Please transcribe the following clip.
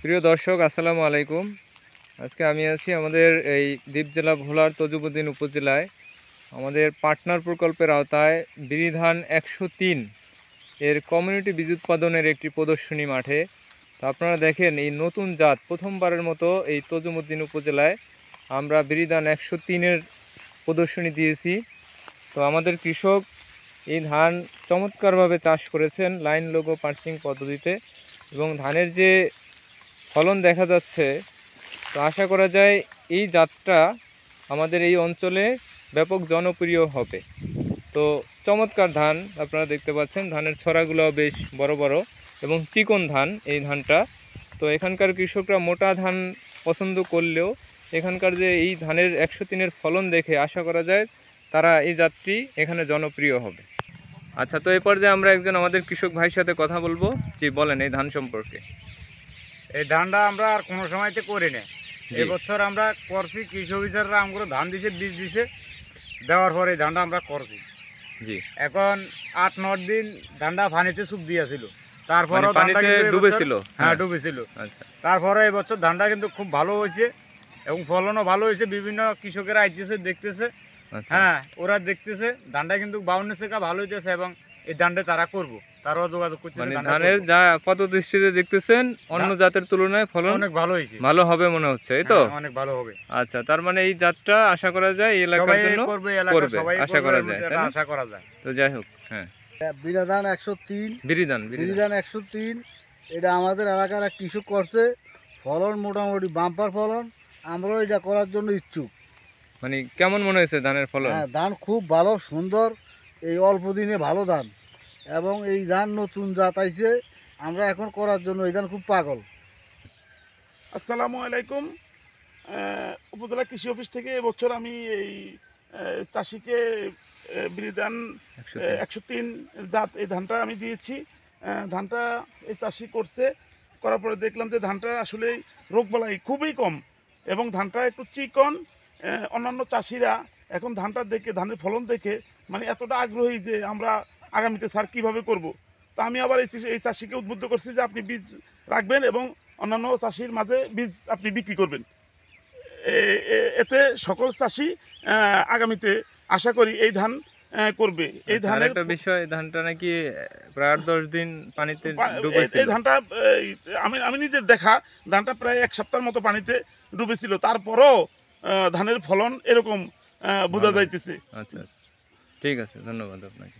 প্রিয় দর্শক, আসসালামু আলাইকুম। আজকে আমি আছি আমাদের এই দ্বীপ জেলা ভোলার তজুবুদ্দিন উপজেলায় আমাদের পার্টনার প্রকল্পের আওতায় বিরিধান 103 এর কমিউনিটি বীজ উৎপাদনের একটি প্রদর্শনী মাঠে। তো আপনারা দেখেন, এই নতুন জাত প্রথমবারের মতো এই তজুমুদ্দিন উপজেলায় আমরা বিরিধান 103-এর প্রদর্শনী দিয়েছি। তো আমাদের কৃষক এই ধান চমৎকারভাবে চাষ করেছেন লাইন লোগো পার্চিং পদ্ধতিতে, এবং ধানের যে ফলন দেখা যাচ্ছে, তো আশা করা যায় এই জাতটা আমাদের এই অঞ্চলে ব্যাপক জনপ্রিয় হবে। তো চমৎকার ধান আপনারা দেখতে পাচ্ছেন, ধানের ছড়াগুলো বেশ বড় বড় এবং চিকন ধান এই ধানটা। তো এখানকার কৃষকরা মোটা ধান পছন্দ করলেও এখানকার যে এই ধানের 103-এর ফলন দেখে আশা করা যায় তারা এই জাতটি এখানে জনপ্রিয় হবে। আচ্ছা, তো এই পর্যায়ে আমরা একজন আমাদের কৃষক ভাইয়ের সাথে কথা বলবো। জি, বলেন এই ধান সম্পর্কে। এই ধানটা আমরা আর কোনো সময়তে করি না। এবছর আমরা করছি, কৃষি অফিসাররা আমগুলো ধান দিছে, বীজ দিছে, দেওয়ার পরে এই ধানটা আমরা করছি। জি, এখন 8-9 দিন ধানটা পানিতে চুপ দিয়েছিল, তারপরে পানিতে ডুবেছিল। হ্যাঁ, ডুবেছিল। আচ্ছা, তারপরে এবছর ধানটা কিন্তু খুব ভালো হয়েছে এবং ফলনও ভালো হয়েছে। বিভিন্ন কৃষকেরা আইতেছে, দেখতেছে। আচ্ছা। হ্যাঁ, ওরা দেখতেছে ধানটা কিন্তু 52 টাকা ভালো হইতেছে এবং এই ধানটা তারা করবো, তারাও যোগাযোগ করতেছে। মানে ধানের যা আপাত দৃষ্টিতে দেখতেছেন অন্য জাতের তুলনায় ফলন অনেক ভালো হয়েছে, ভালো হবে মনে হচ্ছে, এই তো? অনেক ভালো হবে। আচ্ছা, তার মানে এই জাতটা আশা করা যায় এই এলাকার জন্য করবে, আশা করা যায়, তাই না? আশা করা যায়। তো যাই হোক, হ্যাঁ, বিরাধান 103, বিরিধান বিরিধান 103 এটা আমাদের এলাকার এক কৃষক করছে। ফলন মোটামুটি বাম্পার ফলন। আমরাও এটা করার জন্য ইচ্ছুক। মানে কেমন মনে হয়েছে ধানের ফলন? হ্যাঁ, ধান খুব ভালো, সুন্দর। এই অল্প দিনে ভালো ধান, এবং এই ধান নতুন জাত আইছে। আমরা এখন করার জন্য এই ধান খুব পাগল। আসসালামু আলাইকুম। উপজেলা কৃষি অফিস থেকে এবছর আমি এই চাষিকে বিরিধান 103 জাত এই ধানটা আমি দিয়েছি। ধানটা এই চাষি করছে, করার পরে দেখলাম যে ধানটা আসলে রোগবালাই খুবই কম এবং ধানটা একটু চিকন। অন্যান্য চাষিরা এখন ধানটা দেখে, ধানের ফলন দেখে মানে এতটা আগ্রহী যে আমরা আগামীতে স্যার কীভাবে করব। তো আমি আবার এই চাষিকে উদ্বুদ্ধ করছি যে আপনি বীজ রাখবেন এবং অন্যান্য চাষির মাঝে বীজ আপনি বিক্রি করবেন। এতে সকল চাষি আগামীতে আশা করি এই ধান করবে। এই ধানের একটা বিষয়, ধানটা নাকি প্রায় 8-10 দিন পানিতে ডুবেছিল। এই ধানটা আমি নিজের দেখা ধানটা প্রায় 1 সপ্তাহের মতো পানিতে ডুবেছিল, তারপরও ধানের ফলন এরকম বোঝা যাইতেছে। আচ্ছা, ঠিক আছে, ধন্যবাদ আপনাকে।